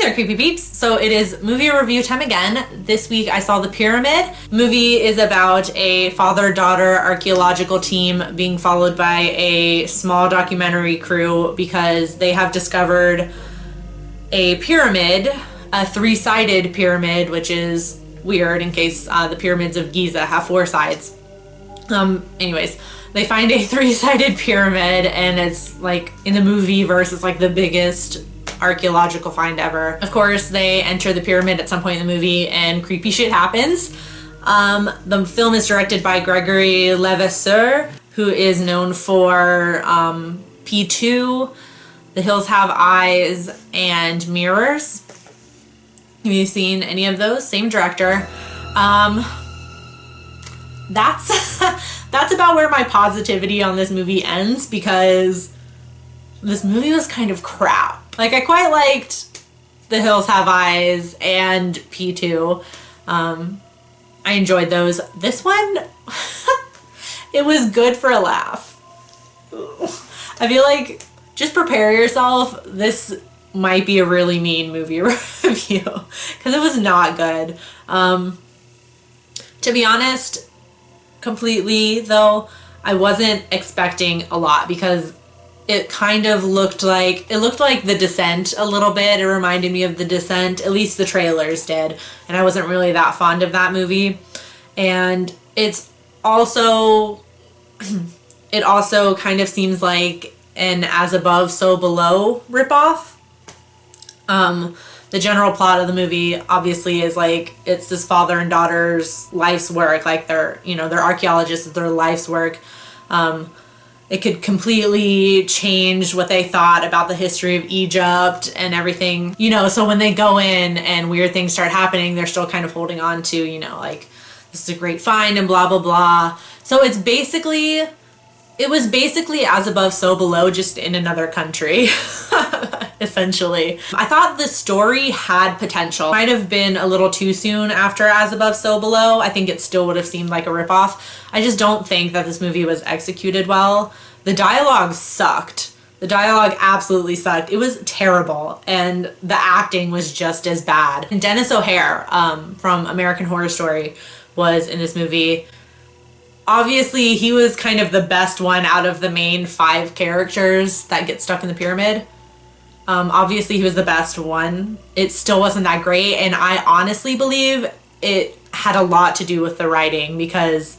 there, creepy peeps. So it is movie review time again. This week I saw The Pyramid. Movie is about a father-daughter archaeological team being followed by a small documentary crew because they have discovered a pyramid, a three-sided pyramid, which is weird in case the pyramids of Giza have four sides. Anyways, they find a three-sided pyramid, and it's like in the movie verse, it's like the biggest archaeological find ever. Of course, they enter the pyramid at some point in the movie and creepy shit happens. The film is directed by Gregory Levasseur, who is known for P2, The Hills Have Eyes, and Mirrors. Have you seen any of those? Same director. That's about where my positivity on this movie ends, because this movie was kind of crap. Like, I quite liked The Hills Have Eyes and P2. I enjoyed those. This one, it was good for a laugh. I feel like, just prepare yourself. This might be a really mean movie review, because it was not good. To be honest, completely though, I wasn't expecting a lot, because it kind of looked like The Descent a little bit. It reminded me of The Descent, at least the trailers did, and I wasn't really that fond of that movie. And it also kind of seems like an As Above, So Below ripoff. The general plot of the movie obviously is like, it's this father and daughter's life's work, like they're archaeologists, it's their life's work. It could completely change what they thought about the history of Egypt and everything, so when they go in and weird things start happening, they're still kind of holding on to, like, this is a great find and blah, blah, blah. So it was basically As Above, So Below, just in another country, essentially. I thought the story had potential. Might have been a little too soon after As Above, So Below. I think it still would have seemed like a ripoff. I just don't think that this movie was executed well. The dialogue sucked. The dialogue absolutely sucked. It was terrible, and the acting was just as bad. And Dennis O'Hare from American Horror Story was in this movie. Obviously, he was kind of the best one out of the main 5 characters that get stuck in the pyramid. Obviously, he was the best one. It still wasn't that great, and I honestly believe it had a lot to do with the writing, because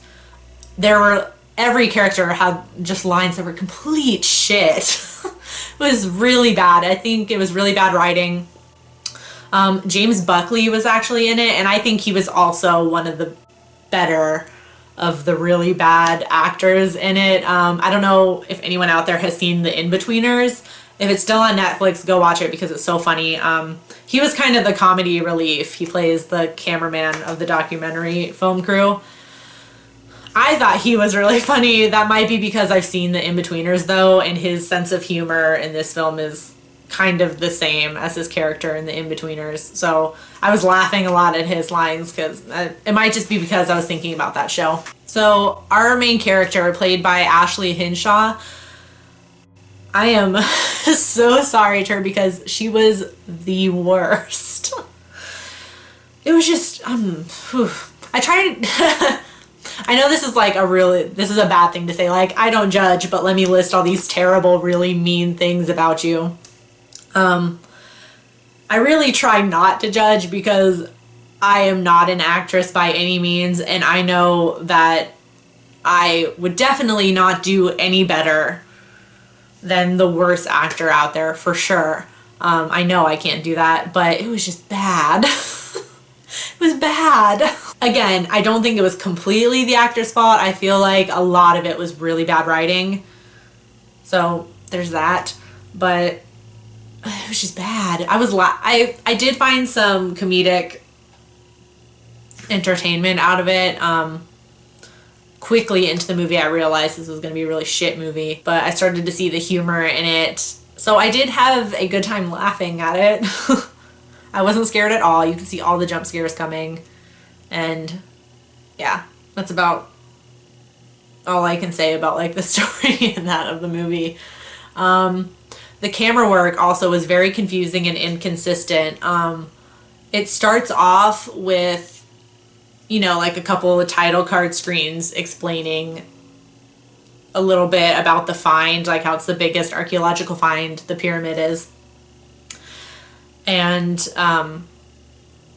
every character had just lines that were complete shit. It was really bad. I think it was really bad writing. James Buckley was actually in it, and I think he was also one of the better of the really bad actors in it. I don't know if anyone out there has seen The Inbetweeners. If it's still on Netflix, go watch it because it's so funny. He was kind of the comedy relief. He plays the cameraman of the documentary film crew. I thought he was really funny. That might be because I've seen The Inbetweeners though, and his sense of humor in this film is kind of the same as his character in The Inbetweeners. So I was laughing a lot at his lines, because it might just be because I was thinking about that show. So our main character, played by Ashley Hinshaw, I am so sorry to her because she was the worst. It was just, I tried, I know this is like this is a bad thing to say, like, I don't judge, but let me list all these terrible, really mean things about you. I really try not to judge, because I am not an actress by any means, and I know that I would definitely not do any better than the worst actor out there, for sure. I know I can't do that, but it was just bad. It was bad. Again, I don't think it was completely the actor's fault. I feel like a lot of it was really bad writing. So there's that. But it was just bad. I did find some comedic entertainment out of it. Quickly into the movie, I realized this was going to be a really shit movie, but I started to see the humor in it. So I did have a good time laughing at it. I wasn't scared at all. You could see all the jump scares coming. And yeah, that's about all I can say about like the story and that of the movie. The the camera work also was very confusing and inconsistent. It starts off with, you know, like a couple of title card screens explaining a little bit about the find, like how it's the biggest archaeological find the pyramid is. And,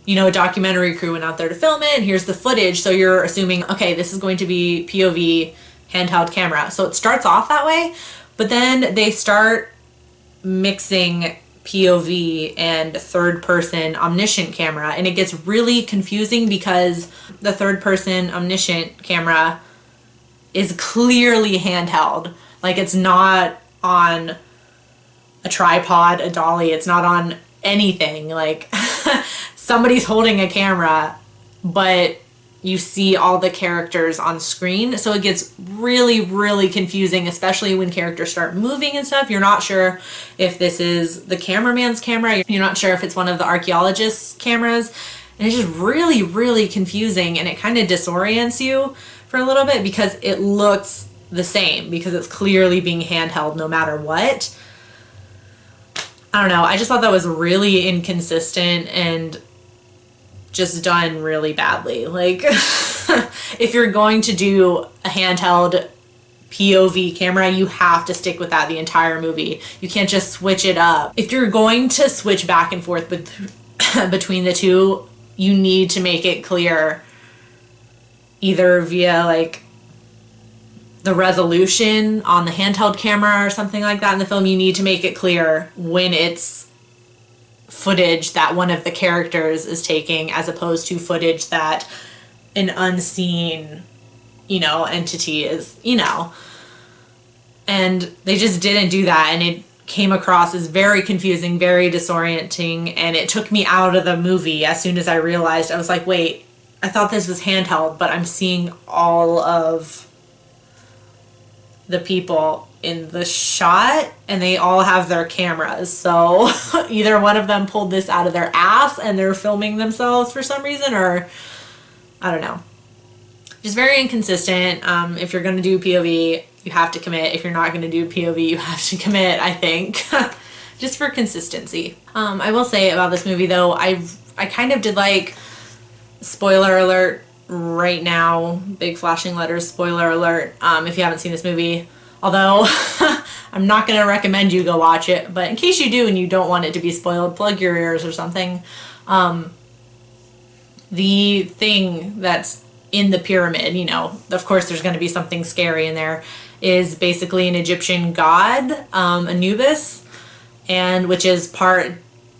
you know, a documentary crew went out there to film it, and here's the footage. So you're assuming, okay, this is going to be POV handheld camera. So it starts off that way, but then they start mixing POV and third person omniscient camera, and it gets really confusing because the third person omniscient camera is clearly handheld. Like, it's not on a tripod, a dolly, it's not on anything. Like, somebody's holding a camera, but you see all the characters on screen. So it gets really, really confusing, especially when characters start moving and stuff. You're not sure if this is the cameraman's camera. You're not sure if it's one of the archaeologist's cameras. And it's just really, really confusing, and it kind of disorients you for a little bit because it looks the same, because it's clearly being handheld no matter what. I don't know. I just thought that was really inconsistent and just done really badly. Like, if you're going to do a handheld POV camera, you have to stick with that the entire movie. You can't just switch it up. If you're going to switch back and forth between the two, you need to make it clear, either via like the resolution on the handheld camera or something like that in the film. You need to make it clear when it's footage that one of the characters is taking, as opposed to footage that an unseen, you know, entity is, you know. And they just didn't do that, and it came across as very confusing, very disorienting, and it took me out of the movie as soon as I realized. I was like, wait, I thought this was handheld, but I'm seeing all of the people in the shot, and they all have their cameras. So either one of them pulled this out of their ass and they're filming themselves for some reason, or I don't know. Just very inconsistent. If you're going to do POV, you have to commit. If you're not going to do POV, you have to commit, I think. Just for consistency. I will say about this movie, though, I kind of did like, spoiler alert right now, big flashing letters, spoiler alert, if you haven't seen this movie. Although, I'm not going to recommend you go watch it, but in case you do and you don't want it to be spoiled, plug your ears or something. The thing that's in the pyramid, you know, of course there's going to be something scary in there, is basically an Egyptian god, Anubis, and which is part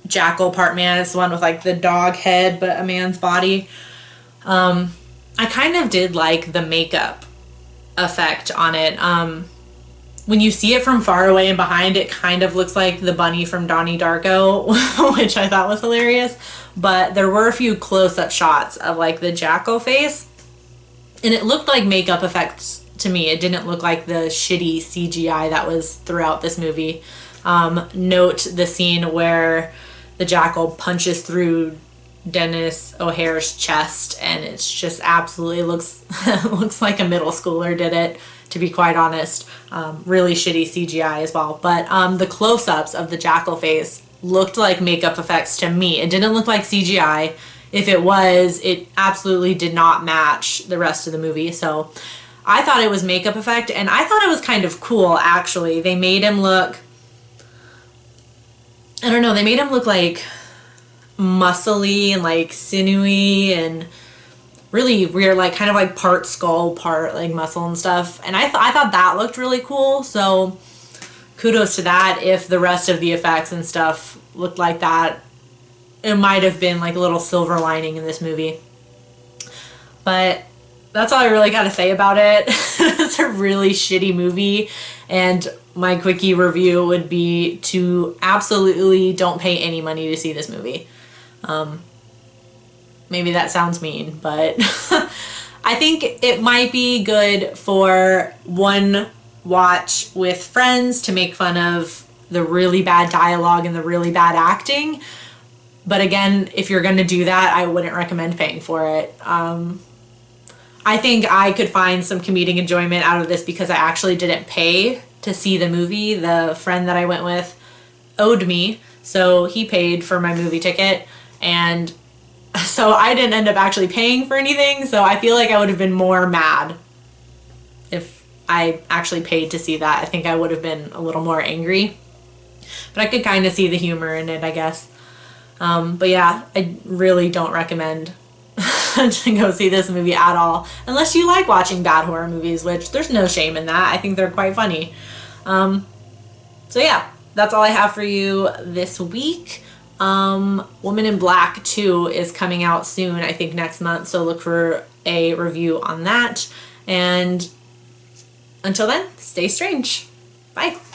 jackal, part man. It's the one with like the dog head but a man's body. I kind of did like the makeup effect on it. When you see it from far away and behind, it kind of looks like the bunny from Donnie Darko, which I thought was hilarious. But there were a few close-up shots of like the jackal face, and it looked like makeup effects to me. It didn't look like the shitty CGI that was throughout this movie. Note the scene where the jackal punches through Dennis O'Hare's chest, and it's just absolutely looks like a middle schooler did it, to be quite honest. Really shitty CGI as well. But the close-ups of the jackal face looked like makeup effects to me. It didn't look like CGI. If it was, it absolutely did not match the rest of the movie. So I thought it was makeup effect, and I thought it was kind of cool, actually. They made him look, I don't know, they made him look like muscly and like sinewy and really weird, like kind of like part skull, part like muscle and stuff. And I thought that looked really cool. So kudos to that. If the rest of the effects and stuff looked like that, it might have been like a little silver lining in this movie. But that's all I really got to say about it. It's a really shitty movie, and my quickie review would be to absolutely don't pay any money to see this movie. Maybe that sounds mean, but I think it might be good for one watch with friends to make fun of the really bad dialogue and the really bad acting. But again, if you're going to do that, I wouldn't recommend paying for it. I think I could find some comedic enjoyment out of this because I actually didn't pay to see the movie. The friend that I went with owed me, so he paid for my movie ticket, and so I didn't end up actually paying for anything, so I feel like I would have been more mad if I actually paid to see that. I think I would have been a little more angry, but I could kind of see the humor in it, I guess. But yeah, I really don't recommend to go see this movie at all, unless you like watching bad horror movies, which there's no shame in that. I think they're quite funny. So yeah, that's all I have for you this week. Woman in Black 2 is coming out soon, I think next month, so look for a review on that. And until then, stay strange. Bye.